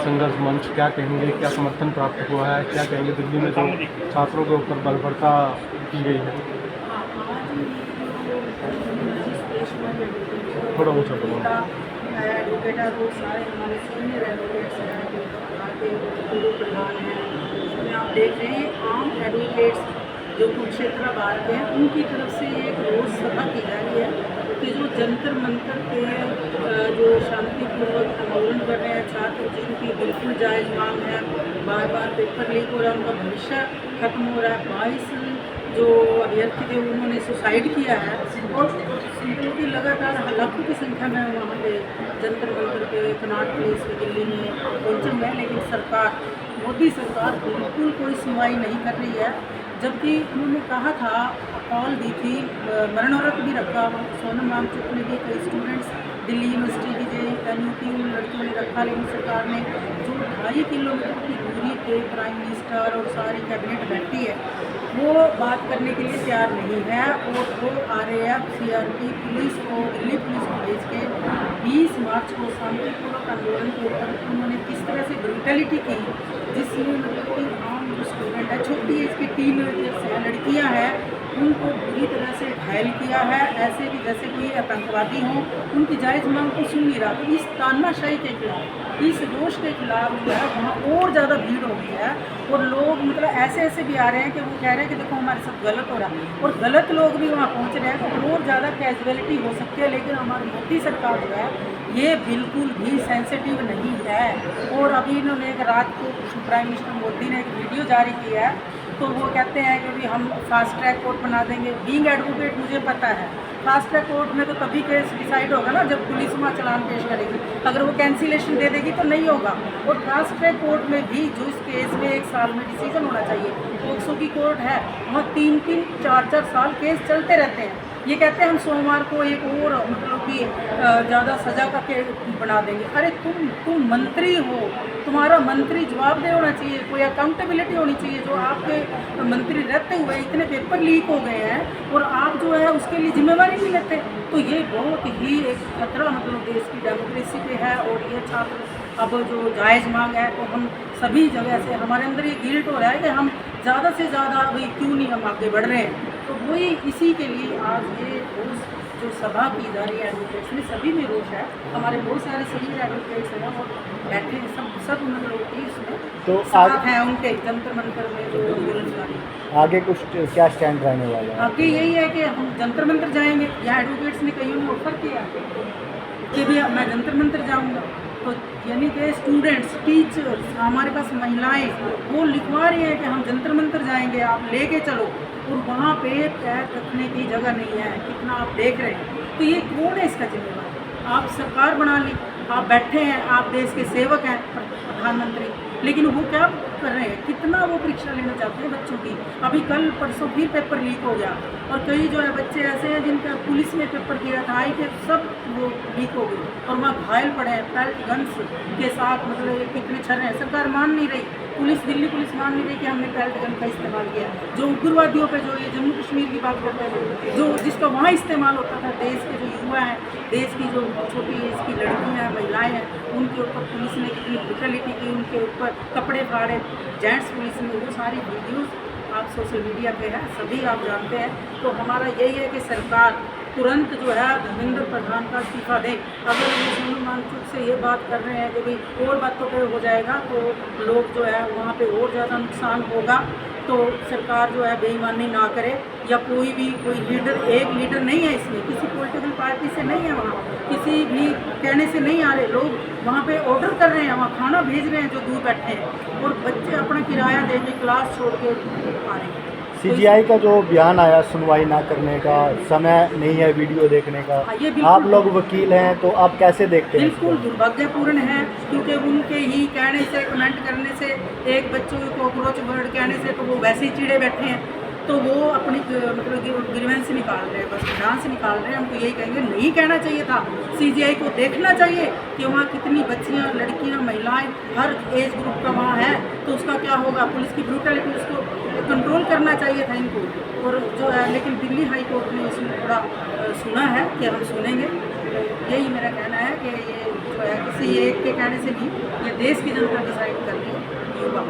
संघर्ष मंच, क्या कहेंगे, क्या समर्थन प्राप्त हुआ है, क्या कहेंगे दिल्ली में जो छात्रों के ऊपर बर्बरता की गई है? थोड़ा ऊँचा बोलो। एडवोकेट है, वो सारे हमारे सीनियर एडवोकेट्स हैं, जो सरकार के पूर्व प्रधान हैं, उसमें आप देख रहे हैं आम एडवोकेट्स जो कुरुक्षेत्र बार के हैं, उनकी तरफ से एक रोज़ सभा की जा रही है कि जो जंतर मंतर के जो शांतिपूर्वक आंदोलन कर रहे हैं छात्र, जिनकी बिल्कुल जायज़ मांग है, बार बार पेपर लीक हो रहा है, उनका भविष्य खत्म हो रहा है, 22 जो अभ्यर्थी थे उन्होंने सुसाइड किया है, और उनकी लगातार लाखों की संख्या में वहाँ पे जंतर मंतर पे कनॉट प्लेस पे दिल्ली में पहुँचे हुए हैं, लेकिन सरकार, मोदी सरकार बिल्कुल कोई सुनवाई नहीं कर रही है। जबकि उन्होंने कहा था, कॉल दी थी, मरण औरत भी रखा, सोनम वांगचुक ने भी, कई स्टूडेंट्स दिल्ली यूनिवर्सिटी की जो NUT उन लड़कियों ने रखा, लेकिन सरकार ने जो 2.5 किलोमीटर की दूरी पे प्राइम मिनिस्टर और सारी कैबिनेट बैठी है, वो बात करने के लिए तैयार नहीं है, और वो RAF CRP पुलिस को, दिल्ली पुलिस को भेज के 20 मार्च को शांतिपूर्वक आंदोलन के ऊपर उन्होंने किस तरह से ब्रूटलिटी की, जिसमें मतलब कि आम जो स्टूडेंट है, छोटी एज की टीनेजर्स हैं, लड़कियां हैं, उनको बुरी तरह से घायल किया है, ऐसे कि जैसे कोई आतंकवादी हों, उनकी जायज़ मांग को सुन नहीं रहा। तो इस तानाशाही के खिलाफ, इस रोष के खिलाफ जो है वहाँ और ज़्यादा भीड़ हो गई है, और लोग मतलब ऐसे भी आ रहे हैं कि वो कह रहे हैं कि देखो हमारे साथ गलत हो रहा है, और गलत लोग भी वहाँ पहुँच रहे हैं, तो और ज़्यादा कैजुअलिटी हो सकती है। लेकिन हमारी मोदी सरकार जो है ये बिल्कुल भी सेंसिटिव नहीं है। और अभी इन्होंने एक रात को प्राइम मिनिस्टर मोदी ने एक वीडियो जारी किया है, तो वो कहते हैं कि भी हम फास्ट ट्रैक कोर्ट बना देंगे। बीइंग एडवोकेट मुझे पता है फास्ट ट्रैक कोर्ट में तो तभी केस डिसाइड होगा ना जब पुलिस वहाँ चालान पेश करेगी, अगर वो कैंसिलेशन दे देगी तो नहीं होगा। और फास्ट ट्रैक कोर्ट में भी जो इस केस में 1 साल में डिसीजन होना चाहिए, 100 की कोर्ट है, वहाँ 3-3, 4-4 साल केस चलते रहते हैं। ये कहते हैं हम सोमवार को एक और मतलब कि ज़्यादा सज़ा का के बना देंगे। अरे तुम मंत्री हो, तुम्हारा मंत्री जवाबदेह होना चाहिए, कोई अकाउंटेबिलिटी होनी चाहिए। जो आपके मंत्री रहते हुए इतने पेपर लीक हो गए हैं और आप जो है उसके लिए जिम्मेवारी नहीं लेते, तो ये बहुत ही एक खतरा मतलब देश की डेमोक्रेसी पे है। और ये छात्र अब जो जायज़ मांग है, तो हम सभी जगह से हमारे अंदर ये गिल्ट हो रहा है कि हम ज़्यादा से ज़्यादा भाई क्यों नहीं हम आगे बढ़ रहे हैं। तो वही इसी के लिए आज ये रोष जो सभा की जा रही है एडवोकेट्स में, सभी में रोष है। हमारे बहुत सारे सीनियर एडवोकेट्स हैं और बैठे हैं, सब मतलब कि इसमें तो साथ हैं उनके जंतर मंतर में जो आंदोलन जारी है। आगे कुछ क्या स्टैंड रहने वाला है? आगे यही है कि हम जंतर मंतर जाएंगे। यहाँ एडवोकेट्स ने कईयों ने ऑफर किया कि भी मैं जंतर मंतर जाऊँगा, तो यानी कि स्टूडेंट्स, टीचर्स, हमारे पास महिलाएं वो लिखवा रही हैं कि हम जंतर मंतर जाएंगे, आप लेके चलो, और वहाँ पे पैर रखने की जगह नहीं है। कितना आप देख रहे हैं, तो ये कौन है इसका जिम्मेवार? आप सरकार बना ली, आप बैठे हैं, आप देश के सेवक हैं प्रधानमंत्री, लेकिन वो क्या कर रहे हैं? कितना वो परीक्षा लेना चाहते हैं बच्चों की। अभी कल परसों फिर पेपर लीक हो गया, और कई जो है बच्चे ऐसे हैं जिनका पुलिस में पेपर दिया था, आई थे, सब वो लीक हो गई और वहाँ घायल पड़े हैं पेल्ट गन्स के साथ। मतलब कितने छर हैं, सरकार मान नहीं रही, पुलिस, दिल्ली पुलिस मान नहीं रही कि हमने पेल्ट गन का इस्तेमाल किया। जो उग्रवादियों पे जो ये जम्मू कश्मीर की बात करते हैं, जो जिसका वहाँ इस्तेमाल होता था, देश के जो युवा हैं, देश की जो छोटी एज की लड़कियाँ हैं, महिलाएँ हैं, उनके ऊपर पुलिस ने कितनी ब्रूटलिटी की, उनके ऊपर कपड़े फाड़े जेंट्स पुलिस ने, वो सारी वीडियोज़ आप सोशल मीडिया पे है, सभी आप जानते हैं। तो हमारा यही है कि सरकार तुरंत जो है धर्मेंद्र प्रधान का इस्तीफा दें। अगर वो सोनम वांगचुक से ये बात कर रहे हैं कि भाई और बातों पे हो जाएगा तो लोग जो है वहाँ पे और ज़्यादा नुकसान होगा, तो सरकार जो है बेईमानी ना करे, या कोई लीडर, एक लीडर नहीं है इसमें, किसी पॉलिटिकल पार्टी से नहीं है, वहाँ किसी भी कहने से नहीं आ रहे लोग, वहाँ पे ऑर्डर कर रहे हैं, वहाँ खाना भेज रहे हैं जो दूर बैठे हैं, और बच्चे अपना किराया दे के क्लास छोड़ के आ रहे हैं। CGI का जो बयान आया सुनवाई ना करने का, समय नहीं है वीडियो देखने का, ये आप लोग वकील हैं तो आप कैसे देखते हैं? बिल्कुल दुर्भाग्यपूर्ण है, क्योंकि उनके ही कहने से, कमेंट करने से, एक बच्चों को कॉकरोच वर्ड कहने से तो वो वैसे ही चिड़े बैठे हैं, तो वो अपनी मतलब कि ग्रीवेंस निकाल रहे हैं, बस डांस निकाल रहे हैं। हमको यही कहेंगे, नहीं कहना चाहिए था। CGI को देखना चाहिए कि वहाँ कितनी बच्चियाँ, लड़कियाँ, महिलाएं, हर एज ग्रुप का वहाँ है, तो उसका क्या होगा? पुलिस की ब्रूटलिटी, उसको कंट्रोल करना चाहिए था इनको। और जो है, लेकिन दिल्ली हाई कोर्ट ने इसमें थोड़ा सुना है कि हम सुनेंगे। यही मेरा कहना है कि ये है, किसी एक के कहने से नहीं, ये देश की जनता डिसाइड कर रही है, युवा